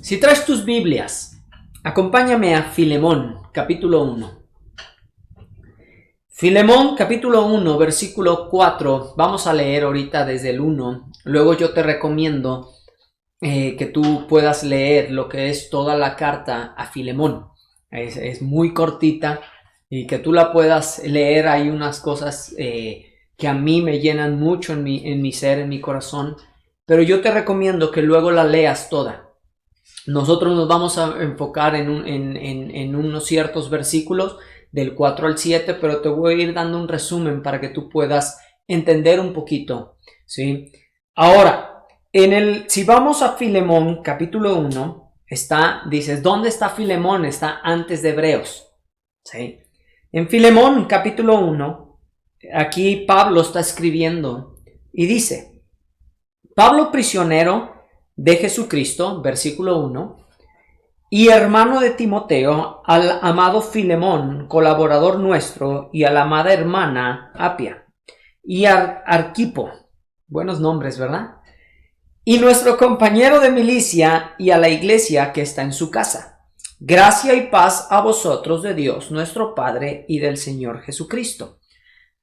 Si traes tus Biblias, acompáñame a Filemón, capítulo 1. Filemón, capítulo 1, versículo 4. Vamos a leer ahorita desde el 1. Luego yo te recomiendo que tú puedas leer lo que es toda la carta a Filemón. Es muy cortita y que tú la puedas leer. Hay unas cosas que a mí me llenan mucho en mi ser, en mi corazón. Pero yo te recomiendo que luego la leas toda. Nosotros nos vamos a enfocar en unos ciertos versículos del 4 al 7, pero te voy a ir dando un resumen para que tú puedas entender un poquito, ¿sí? Ahora, si vamos a Filemón, capítulo 1, dices, ¿dónde está Filemón? Está antes de Hebreos, ¿sí? En Filemón, capítulo 1, aquí Pablo está escribiendo y dice, Pablo, prisionero de Jesucristo, versículo 1, y hermano de Timoteo, al amado Filemón, colaborador nuestro, y a la amada hermana Apia, y Arquipo, buenos nombres, ¿verdad? Y nuestro compañero de milicia, y a la iglesia que está en su casa. Gracia y paz a vosotros de Dios, nuestro Padre, y del Señor Jesucristo.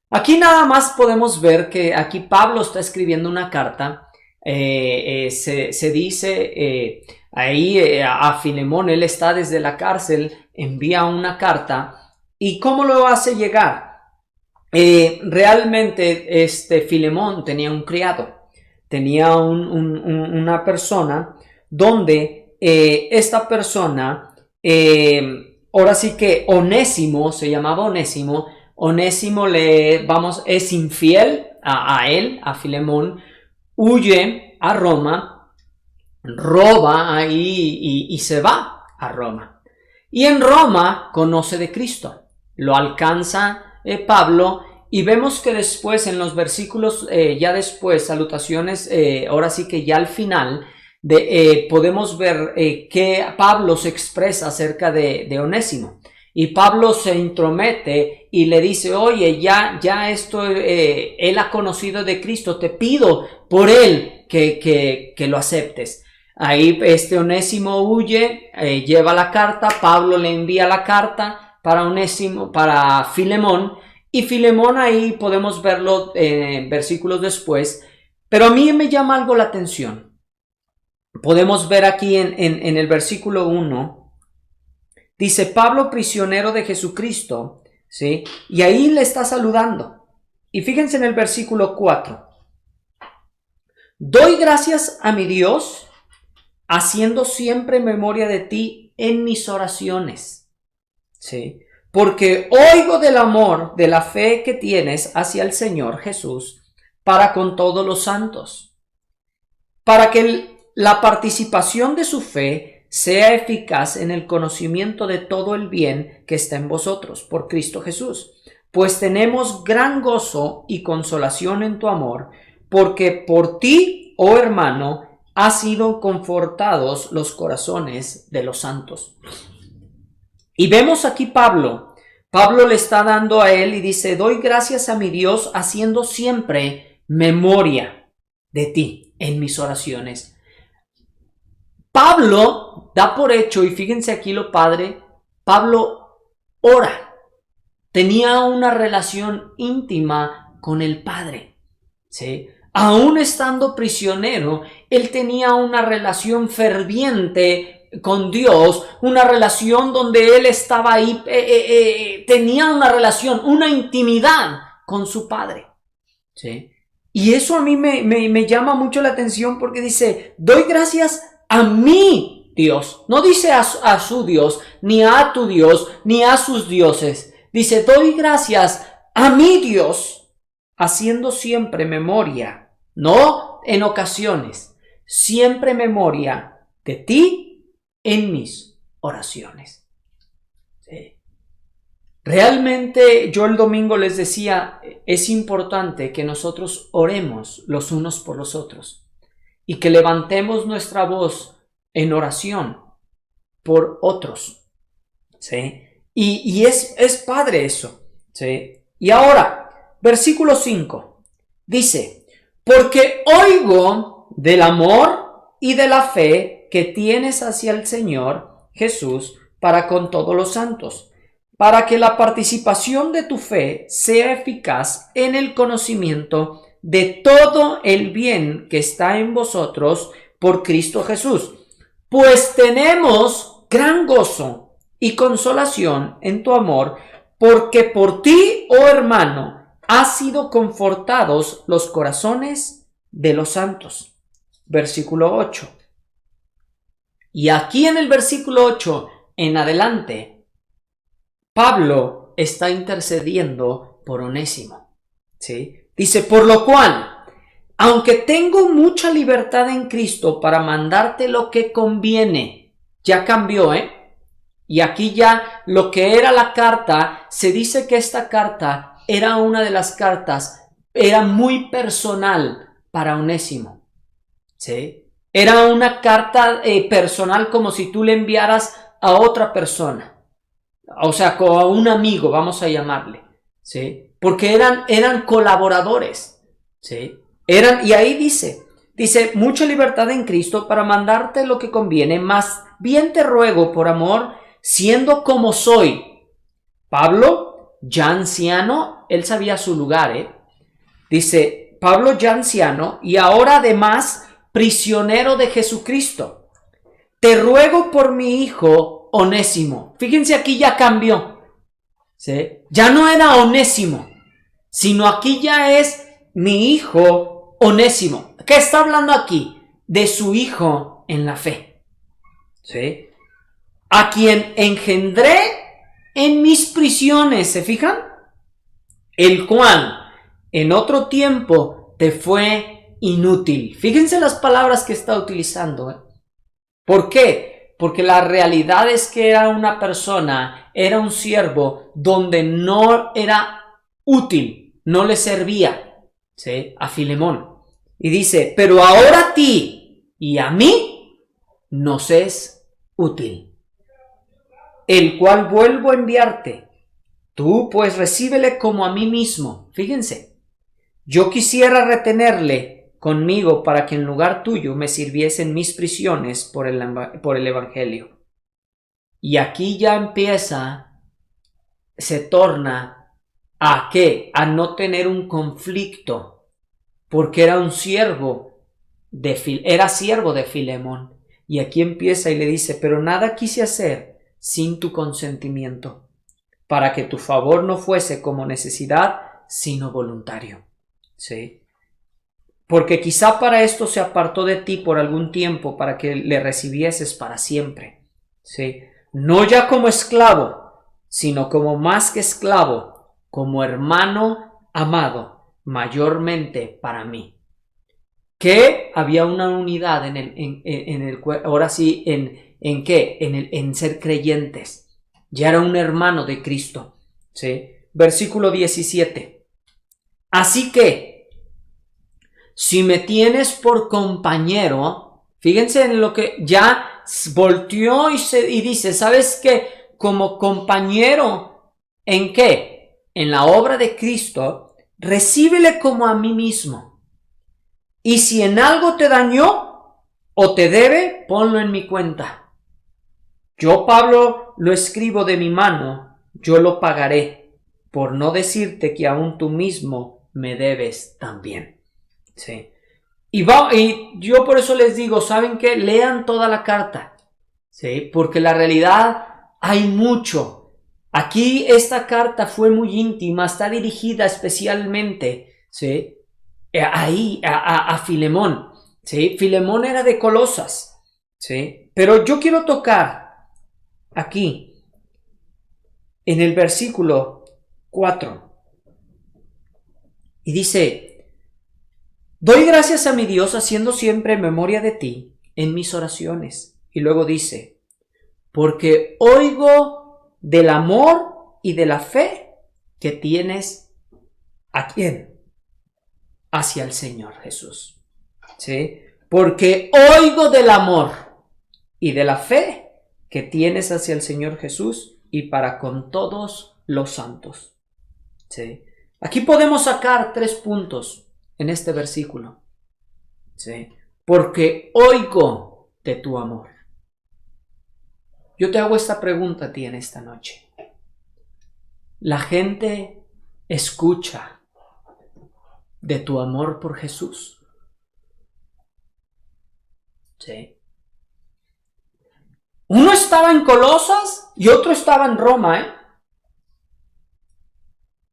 Aquí nada más podemos ver que aquí Pablo está escribiendo una carta. Se dice ahí a Filemón, él está desde la cárcel, envía una carta. ¿Y cómo lo hace llegar? Realmente Filemón tenía un criado, tenía una persona donde esta persona, ahora sí que Onésimo, se llamaba Onésimo es infiel a él, a Filemón, huye a Roma, roba ahí y se va a Roma. Y en Roma conoce de Cristo. Lo alcanza Pablo y vemos que después en los versículos, ya después, salutaciones, ahora sí que ya al final, podemos ver que Pablo se expresa acerca de Onésimo. Y Pablo se intromete y le dice, oye, ya esto, él ha conocido de Cristo, te pido por él que lo aceptes. Ahí Onésimo huye, lleva la carta, Pablo le envía la carta para Filemón, y Filemón ahí podemos verlo versículos después, pero a mí me llama algo la atención. Podemos ver aquí en el versículo 1, dice Pablo, prisionero de Jesucristo, ¿sí? Y ahí le está saludando. Y fíjense en el versículo 4. Doy gracias a mi Dios, haciendo siempre memoria de ti en mis oraciones, ¿sí? Porque oigo del amor, de la fe que tienes hacia el Señor Jesús, para con todos los santos, para que la participación de su fe sea eficaz en el conocimiento de todo el bien que está en vosotros, por Cristo Jesús. Pues tenemos gran gozo y consolación en tu amor, porque por ti, oh hermano, ha sido confortados los corazones de los santos. Y vemos aquí Pablo le está dando a él y dice, doy gracias a mi Dios haciendo siempre memoria de ti en mis oraciones. Pablo da por hecho, y fíjense aquí lo padre, Pablo ora, tenía una relación íntima con el Padre, ¿sí? Aún estando prisionero, él tenía una relación ferviente con Dios, una relación donde él estaba ahí, tenía una relación, una intimidad con su Padre, ¿sí? Y eso a mí me llama mucho la atención porque dice, doy gracias a mi Dios. No dice a su Dios, ni a tu Dios, ni a sus dioses. Dice, doy gracias a mi Dios, haciendo siempre memoria, no en ocasiones, siempre memoria de ti en mis oraciones. Sí. Realmente yo el domingo les decía, es importante que nosotros oremos los unos por los otros y que levantemos nuestra voz en oración por otros, ¿sí? Y es padre eso, ¿sí? Y ahora, versículo 5, dice, porque oigo del amor y de la fe fe que tienes hacia el Señor Jesús para con todos los santos, para que la participación de tu fe sea eficaz en el conocimiento de todo el bien que está en vosotros por Cristo Jesús. Pues tenemos gran gozo y consolación en tu amor, porque por ti, oh hermano, han sido confortados los corazones de los santos. Versículo 8. Y aquí en el versículo 8 en adelante, Pablo está intercediendo por Onésimo, ¿sí? Dice, por lo cual, aunque tengo mucha libertad en Cristo para mandarte lo que conviene, ya cambió, y aquí ya lo que era la carta, se dice que esta carta era una de las cartas, era muy personal para Onésimo, ¿sí? Era una carta personal, como si tú le enviaras a otra persona, o sea, como a un amigo, vamos a llamarle, ¿sí? Porque eran colaboradores, ¿sí? Y ahí dice, mucha libertad en Cristo para mandarte lo que conviene, mas bien te ruego por amor, siendo como soy. Pablo, ya anciano, él sabía su lugar, Dice, Pablo ya anciano y ahora además prisionero de Jesucristo. Te ruego por mi hijo Onésimo. Fíjense, aquí ya cambió, ¿sí? Ya no era Onésimo, sino aquí ya es mi hijo Onésimo. ¿Qué está hablando aquí? De su hijo en la fe, ¿sí? A quien engendré en mis prisiones, ¿se fijan? El cual en otro tiempo te fue inútil. Fíjense las palabras que está utilizando, ¿Por qué? Porque la realidad es que era una persona, era un siervo donde no era útil, no le servía, ¿sí? A Filemón. Y dice, pero ahora a ti y a mí nos es útil, el cual vuelvo a enviarte. Tú pues recíbele como a mí mismo. Fíjense, yo quisiera retenerle conmigo para que en lugar tuyo me sirviesen mis prisiones por el Evangelio. Y aquí ya empieza, se torna ¿a qué? A no tener un conflicto, porque era un siervo era siervo de Filemón. Y aquí empieza y le dice, pero nada quise hacer sin tu consentimiento, para que tu favor no fuese como necesidad, sino voluntario. ¿Sí? Porque quizá para esto se apartó de ti por algún tiempo, para que le recibieses para siempre, ¿sí? No ya como esclavo, sino como más que esclavo, como hermano amado, mayormente para mí. Que había una unidad ahora sí, ¿en qué? En ser creyentes. Ya era un hermano de Cristo, ¿sí? Versículo 17. Así que, si me tienes por compañero, fíjense en lo que ya volteó y dice, ¿sabes qué? Como compañero, ¿en qué? En la obra de Cristo, recíbele como a mí mismo. Y si en algo te dañó o te debe, ponlo en mi cuenta. Yo, Pablo, lo escribo de mi mano, yo lo pagaré, por no decirte que aún tú mismo me debes también. Sí. Y yo por eso les digo, ¿saben qué? Lean toda la carta, ¿sí? Porque la realidad hay mucho. Aquí esta carta fue muy íntima, está dirigida especialmente, ¿sí? Ahí a Filemón, ¿sí? Filemón era de Colosas, ¿sí? Pero yo quiero tocar aquí en el versículo 4 y dice, doy gracias a mi Dios haciendo siempre memoria de ti en mis oraciones. Y luego dice, porque oigo del amor y de la fe que tienes ¿a quién? Hacia el Señor Jesús. ¿Sí? Porque oigo del amor y de la fe que tienes hacia el Señor Jesús y para con todos los santos. ¿Sí? Aquí podemos sacar 3 puntos en este versículo. ¿Sí? Porque oigo de tu amor. Yo te hago esta pregunta a ti en esta noche. ¿La gente escucha de tu amor por Jesús? Sí. Uno estaba en Colosas y otro estaba en Roma, ¿eh?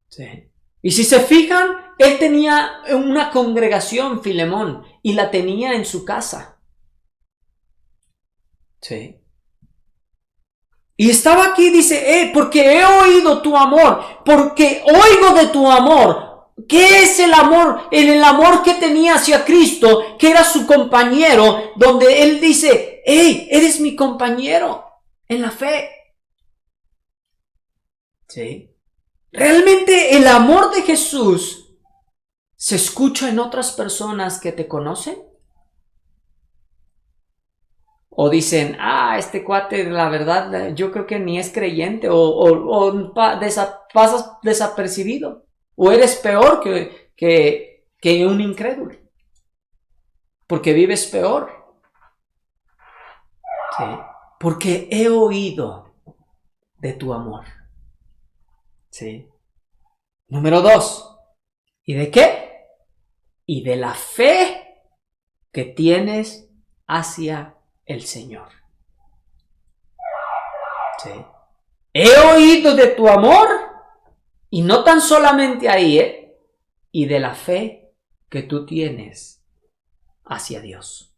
Sí. Y si se fijan, él tenía una congregación, Filemón, y la tenía en su casa. Sí. Y estaba aquí, dice, porque he oído tu amor, porque oigo de tu amor. ¿Qué es el amor? El amor que tenía hacia Cristo, que era su compañero, donde él dice, eres mi compañero en la fe. Sí. ¿Realmente el amor de Jesús se escucha en otras personas que te conocen? O dicen, este cuate, la verdad, yo creo que ni es creyente, pasas desapercibido, o eres peor que un incrédulo, porque vives peor. ¿Sí? Porque he oído de tu amor. ¿Sí? Número 2. ¿Y de qué? Y de la fe que tienes hacia el Señor. ¿Sí? He oído de tu amor, y no tan solamente ahí, y de la fe que tú tienes hacia Dios.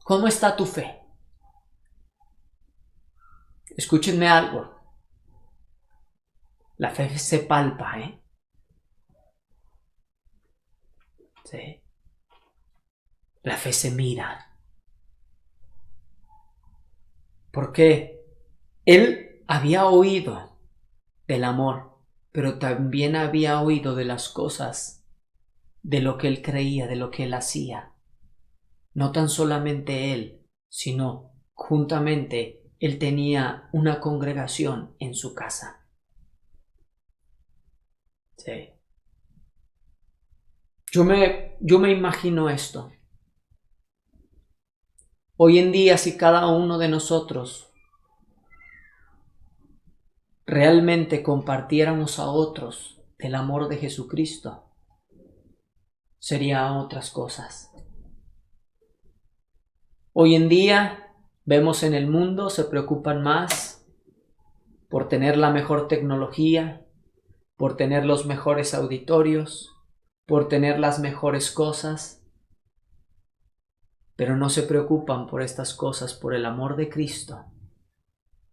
¿Cómo está tu fe? Escúchenme algo. La fe se palpa, ¿sí? La fe se mira. Porque él había oído del amor, pero también había oído de las cosas, de lo que él creía, de lo que él hacía. No tan solamente él, sino juntamente él tenía una congregación en su casa. Sí. Yo me imagino esto. Hoy en día, si cada uno de nosotros realmente compartiéramos a otros del amor de Jesucristo, serían otras cosas. Hoy en día vemos en el mundo se preocupan más por tener la mejor tecnología, por tener los mejores auditorios, por tener las mejores cosas, pero no se preocupan por estas cosas, por el amor de Cristo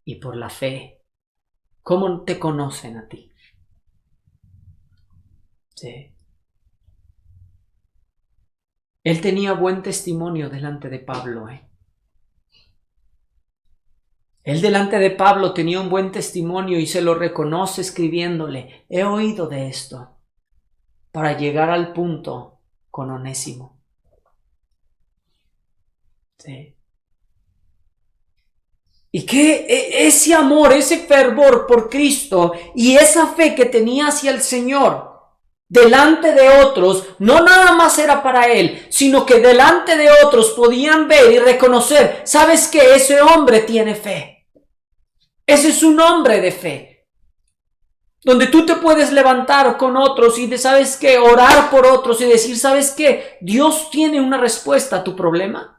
y por la fe. ¿Cómo te conocen a ti? Sí. Él tenía buen testimonio delante de Pablo. Él delante de Pablo tenía un buen testimonio y se lo reconoce escribiéndole, he oído de esto, para llegar al punto con Onésimo. Sí. Y que ese amor, ese fervor por Cristo y esa fe que tenía hacia el Señor delante de otros, no nada más era para él, sino que delante de otros podían ver y reconocer, ¿sabes qué? Ese hombre tiene fe. Ese es un hombre de fe. Donde tú te puedes levantar con otros y ¿sabes qué? Orar por otros y decir, ¿sabes qué? Dios tiene una respuesta a tu problema.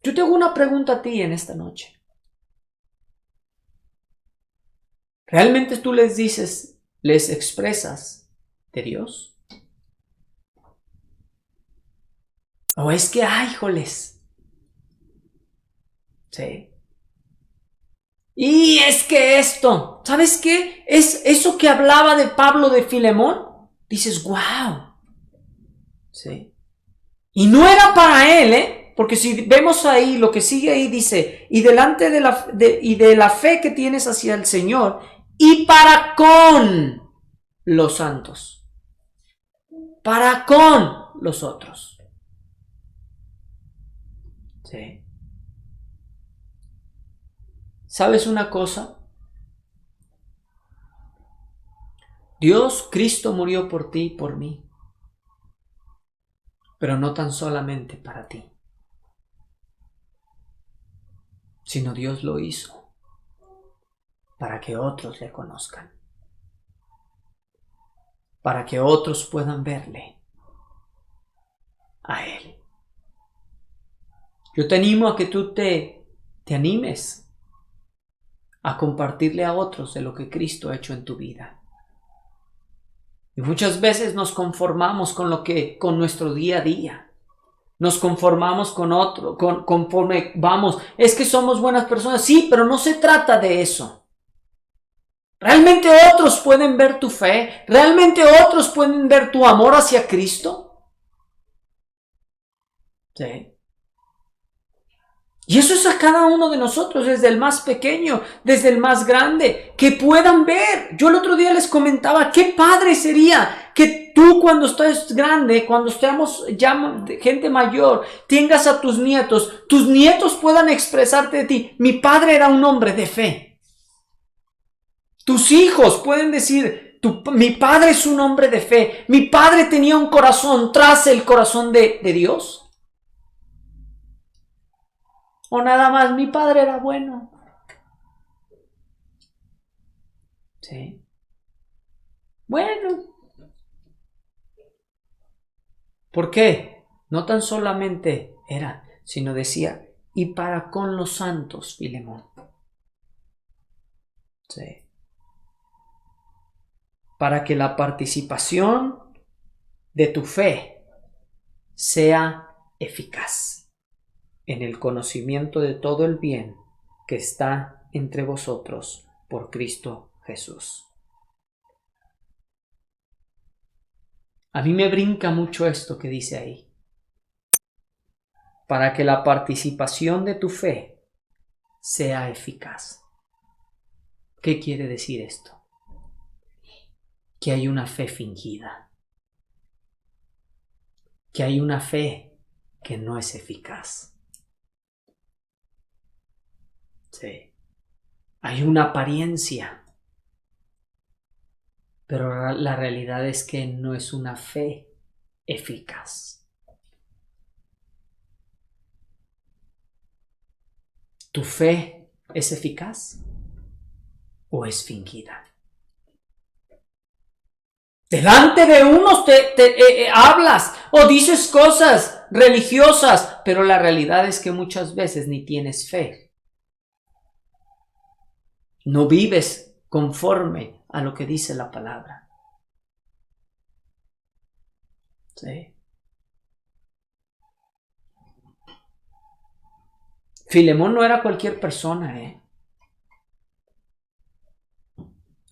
Yo te hago una pregunta a ti en esta noche. ¿Realmente tú les dices, les expresas de Dios? ¿O es que, híjoles? Sí. Y es que esto, ¿sabes qué? Es eso que hablaba de Pablo de Filemón. Dices, wow. Sí. Y no era para él, porque si vemos ahí, lo que sigue ahí dice, y delante de la fe que tienes hacia el Señor, y para con los santos, para con los otros. ¿Sí? ¿Sabes una cosa? Dios, Cristo murió por ti y por mí, pero no tan solamente para ti. sino Dios lo hizo para que otros le conozcan, para que otros puedan verle a Él. Yo te animo a que tú te animes a compartirle a otros de lo que Cristo ha hecho en tu vida. Y muchas veces nos conformamos con nuestro día a día. Nos conformamos con otro, conforme vamos. Es que somos buenas personas. Sí, pero no se trata de eso. ¿Realmente otros pueden ver tu fe? ¿Realmente otros pueden ver tu amor hacia Cristo? Sí. Y eso es a cada uno de nosotros, desde el más pequeño, desde el más grande, que puedan ver. Yo el otro día les comentaba, qué padre sería que tú cuando estés grande, cuando estemos ya gente mayor, tengas a tus nietos puedan expresarte de ti. Mi padre era un hombre de fe. Tus hijos pueden decir, mi padre es un hombre de fe. Mi padre tenía un corazón tras el corazón de Dios. O nada más, mi padre era bueno. Sí. Bueno. ¿Por qué? No tan solamente era, sino decía, y para con los santos, Filemón. Sí. Para que la participación de tu fe sea eficaz en el conocimiento de todo el bien que está entre vosotros por Cristo Jesús. A mí me brinca mucho esto que dice ahí. Para que la participación de tu fe sea eficaz. ¿Qué quiere decir esto? Que hay una fe fingida. Que hay una fe que no es eficaz. Sí. Hay una apariencia. Pero la realidad es que no es una fe eficaz. ¿Tu fe es eficaz o es fingida? Delante de unos hablas o dices cosas religiosas, pero la realidad es que muchas veces ni tienes fe. No vives conforme a lo que dice la palabra. Sí. Filemón no era cualquier persona,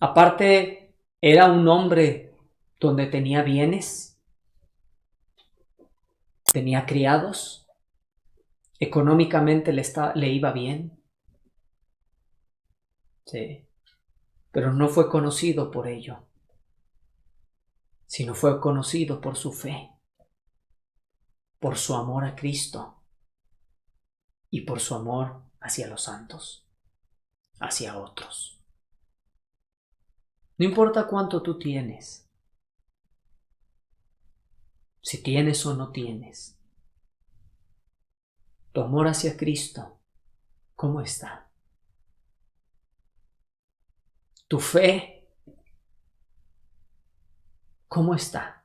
Aparte, era un hombre donde tenía bienes, tenía criados, económicamente le iba bien. Sí. Pero no fue conocido por ello, sino fue conocido por su fe, por su amor a Cristo y por su amor hacia los santos, hacia otros. No importa cuánto tú tienes, si tienes o no tienes, tu amor hacia Cristo, ¿cómo está? Tu fe, ¿cómo está?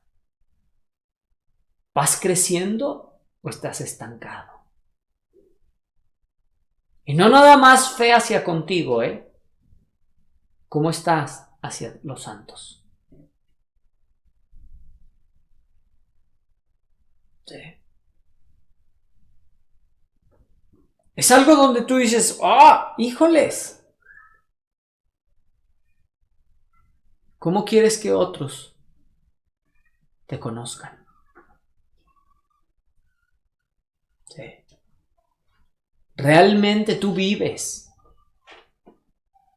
¿Vas creciendo o estás estancado? Y no nada más fe hacia contigo, ¿Cómo estás hacia los santos? Sí. Es algo donde tú dices, híjoles, ¿cómo quieres que otros te conozcan? Sí. Realmente tú vives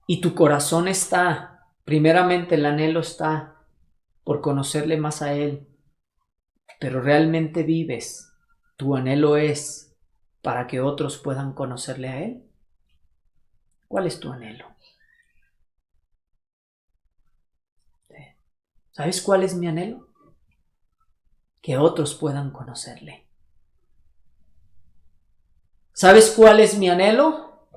y tu corazón está, primeramente el anhelo está por conocerle más a Él, pero realmente vives, tu anhelo es para que otros puedan conocerle a Él. ¿Cuál es tu anhelo? ¿Sabes cuál es mi anhelo? Que otros puedan conocerle. ¿Sabes cuál es mi anhelo?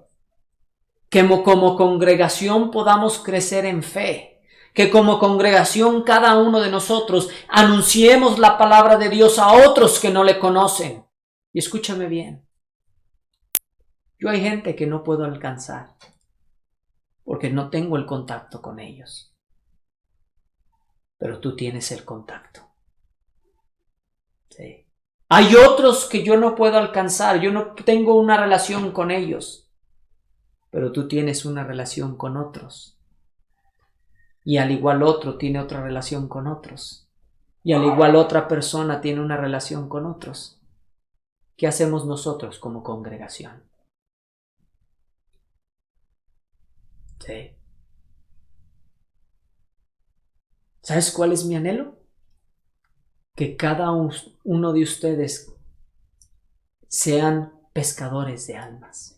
Que como congregación podamos crecer en fe. Que como congregación cada uno de nosotros anunciemos la palabra de Dios a otros que no le conocen. Y escúchame bien. Yo hay gente que no puedo alcanzar porque no tengo el contacto con ellos. Pero tú tienes el contacto. Sí. Hay otros que yo no puedo alcanzar. Yo no tengo una relación con ellos. Pero tú tienes una relación con otros. Y al igual otro tiene otra relación con otros. Y al igual otra persona tiene una relación con otros. ¿Qué hacemos nosotros como congregación? Sí. ¿Sabes cuál es mi anhelo? Que cada uno de ustedes sean pescadores de almas.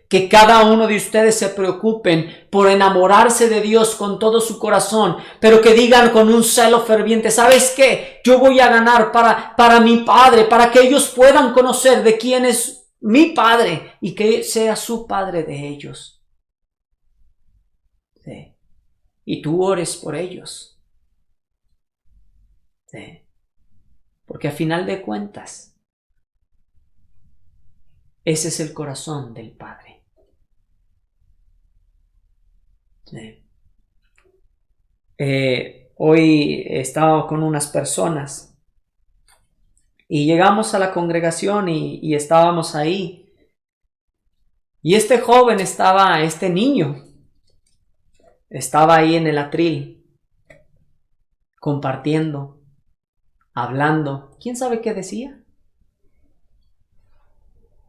Que cada uno de ustedes se preocupen por enamorarse de Dios con todo su corazón, pero que digan con un celo ferviente, ¿sabes qué? Yo voy a ganar para mi Padre, para que ellos puedan conocer de quién es mi Padre y que sea su Padre de ellos. Sí. Y tú ores por ellos. Sí. Porque a final de cuentas, ese es el corazón del Padre. Sí. Hoy he estado con unas personas y llegamos a la congregación y estábamos ahí. Y este niño, estaba ahí en el atril, compartiendo, hablando. ¿Quién sabe qué decía?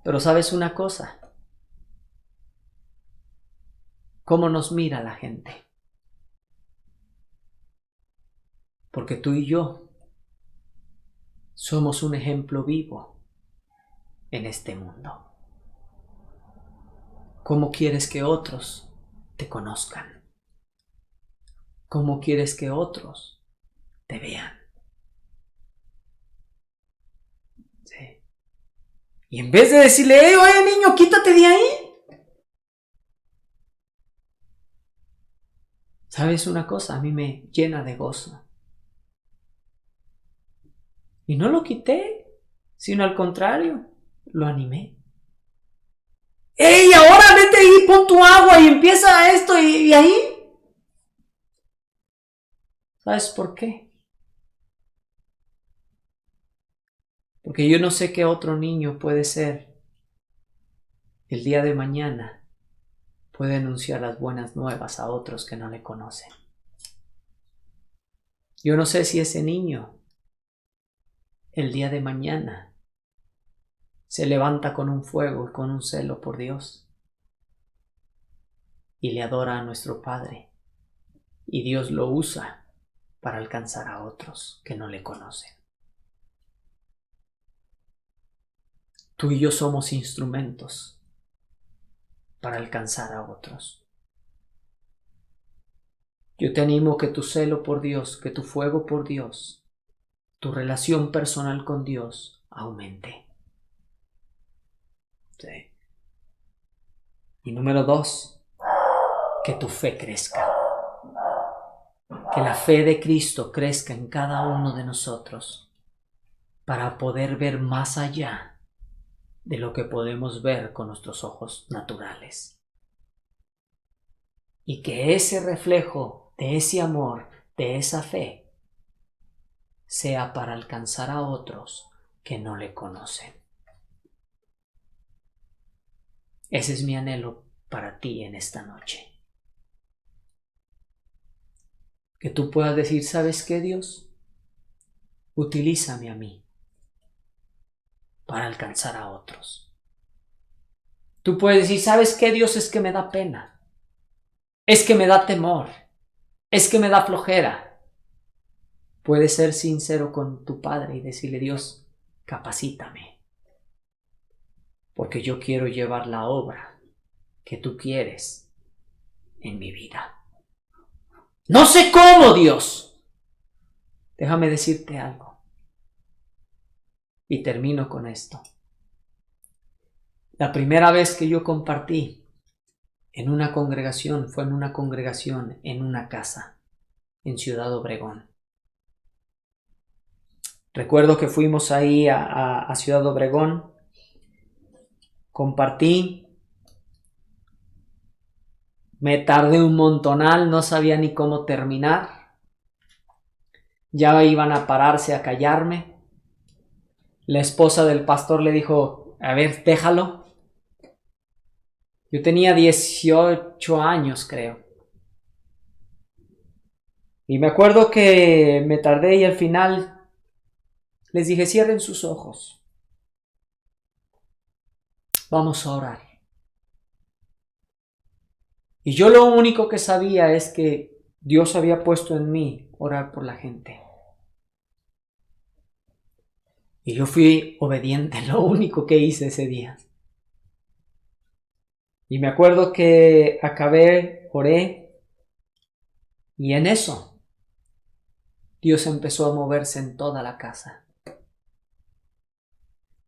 Pero ¿sabes una cosa? ¿Cómo nos mira la gente? Porque tú y yo somos un ejemplo vivo en este mundo. ¿Cómo quieres que otros te conozcan? ¿Cómo quieres que otros te vean? Sí. Y en vez de decirle, oye niño, quítate de ahí. ¿Sabes una cosa? A mí me llena de gozo. Y no lo quité, sino al contrario, lo animé. ¡Ey, ahora vete ahí, pon tu agua y empieza esto y ahí! ¿Sabes por qué? Porque yo no sé qué otro niño puede ser el día de mañana, puede anunciar las buenas nuevas a otros que no le conocen. Yo no sé si ese niño el día de mañana se levanta con un fuego y con un celo por Dios y le adora a nuestro Padre y Dios lo usa para alcanzar a otros que no le conocen. Tú y yo somos instrumentos para alcanzar a otros. Yo te animo que tu celo por Dios, que tu fuego por Dios, tu relación personal con Dios aumente. Sí. Y número 2, que tu fe crezca. Que la fe de Cristo crezca en cada uno de nosotros para poder ver más allá de lo que podemos ver con nuestros ojos naturales. Y que ese reflejo de ese amor, de esa fe, sea para alcanzar a otros que no le conocen. Ese es mi anhelo para ti en esta noche. Que tú puedas decir, ¿sabes qué, Dios? Utilízame a mí para alcanzar a otros. Tú puedes decir, ¿sabes qué, Dios? Es que me da pena. Es que me da temor. Es que me da flojera. Puedes ser sincero con tu Padre y decirle, Dios, capacítame. Porque yo quiero llevar la obra que tú quieres en mi vida. No sé cómo, Dios. Déjame decirte algo. Y termino con esto. La primera vez que yo compartí en una congregación fue en una congregación en una casa en Ciudad Obregón. Recuerdo que fuimos ahí a Ciudad Obregón, compartí, me tardé un montonal, no sabía ni cómo terminar, ya iban a pararse a callarme. La esposa del pastor le dijo, a ver, déjalo. Yo tenía 18 años, creo. Y me acuerdo que me tardé y al final les dije, cierren sus ojos. Vamos a orar. Y yo lo único que sabía es que Dios había puesto en mí orar por la gente. Y yo fui obediente, lo único que hice ese día. Y me acuerdo que acabé, oré, y en eso Dios empezó a moverse en toda la casa.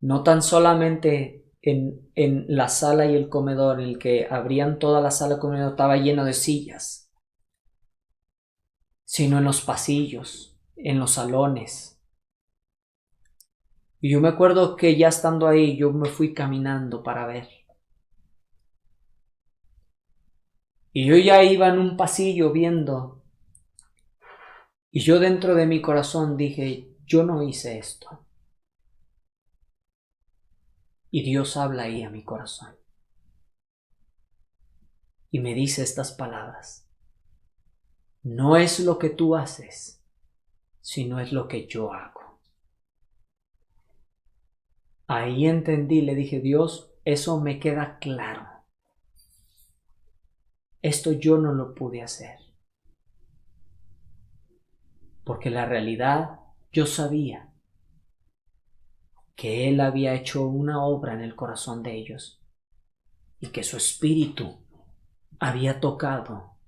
No tan solamente en la sala y el comedor, en el que abrían toda la sala y el comedor estaba lleno de sillas, sino en los pasillos, en los salones. Y yo me acuerdo que ya estando ahí, yo me fui caminando para ver. Y yo ya iba en un pasillo viendo. Y yo dentro de mi corazón dije, yo no hice esto. Y Dios habla ahí a mi corazón. Y me dice estas palabras. No es lo que tú haces, sino es lo que yo hago. Ahí entendí, le dije, Dios, eso me queda claro. Esto yo no lo pude hacer. Porque la realidad, yo sabía que Él había hecho una obra en el corazón de ellos y que su espíritu había tocado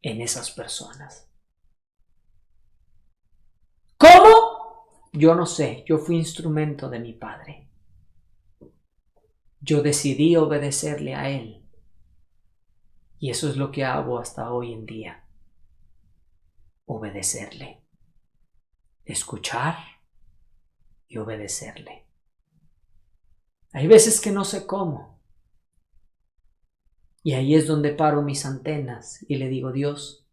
en esas personas. ¿Cómo? Yo no sé, yo fui instrumento de mi Padre. Yo decidí obedecerle a Él. Y eso es lo que hago hasta hoy en día. Obedecerle. Escuchar y obedecerle. Hay veces que no sé cómo. Y ahí es donde paro mis antenas y le digo, Dios,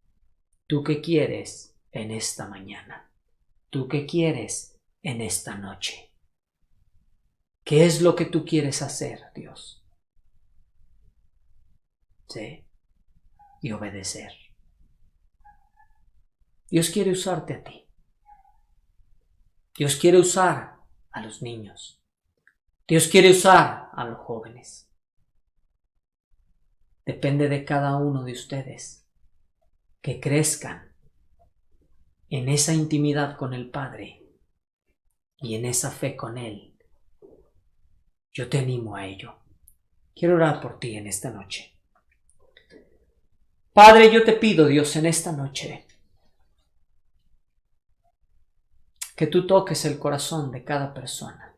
¿tú qué quieres en esta mañana? ¿Tú qué quieres en esta noche? ¿Qué es lo que tú quieres hacer, Dios? Sí. Y obedecer. Dios quiere usarte a ti. Dios quiere usar a los niños. Dios quiere usar a los jóvenes. Depende de cada uno de ustedes que crezcan en esa intimidad con el Padre y en esa fe con Él. Yo te animo a ello. Quiero orar por ti en esta noche. Padre, yo te pido, Dios, en esta noche, que tú toques el corazón de cada persona.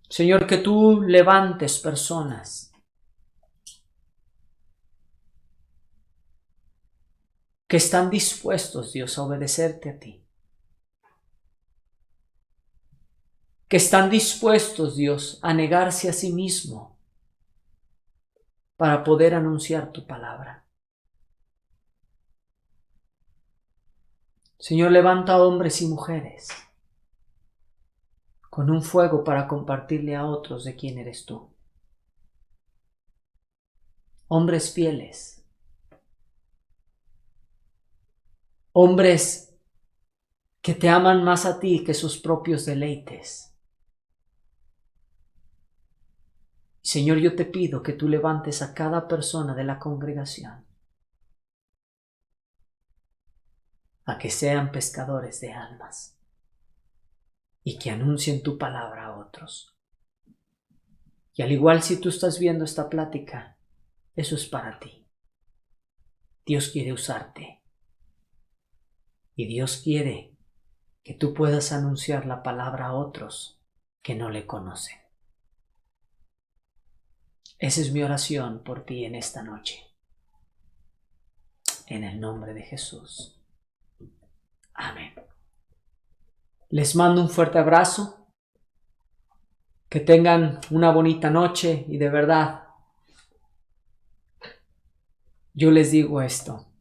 Señor, que tú levantes personas que están dispuestos, Dios, a obedecerte a ti. Que están dispuestos, Dios, a negarse a sí mismo para poder anunciar tu palabra. Señor, levanta hombres y mujeres con un fuego para compartirle a otros de quién eres tú. Hombres fieles. Hombres que te aman más a ti que sus propios deleites. Señor, yo te pido que tú levantes a cada persona de la congregación a que sean pescadores de almas y que anuncien tu palabra a otros. Y al igual si tú estás viendo esta plática, eso es para ti. Dios quiere usarte y Dios quiere que tú puedas anunciar la palabra a otros que no le conocen. Esa es mi oración por ti en esta noche. En el nombre de Jesús. Amén. Les mando un fuerte abrazo. Que tengan una bonita noche y de verdad, yo les digo esto.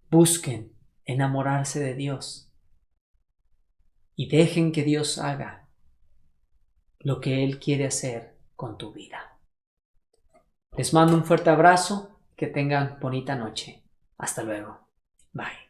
Busquen enamorarse de Dios y dejen que Dios haga lo que Él quiere hacer con tu vida. Les mando un fuerte abrazo. Que tengan bonita noche. Hasta luego. Bye.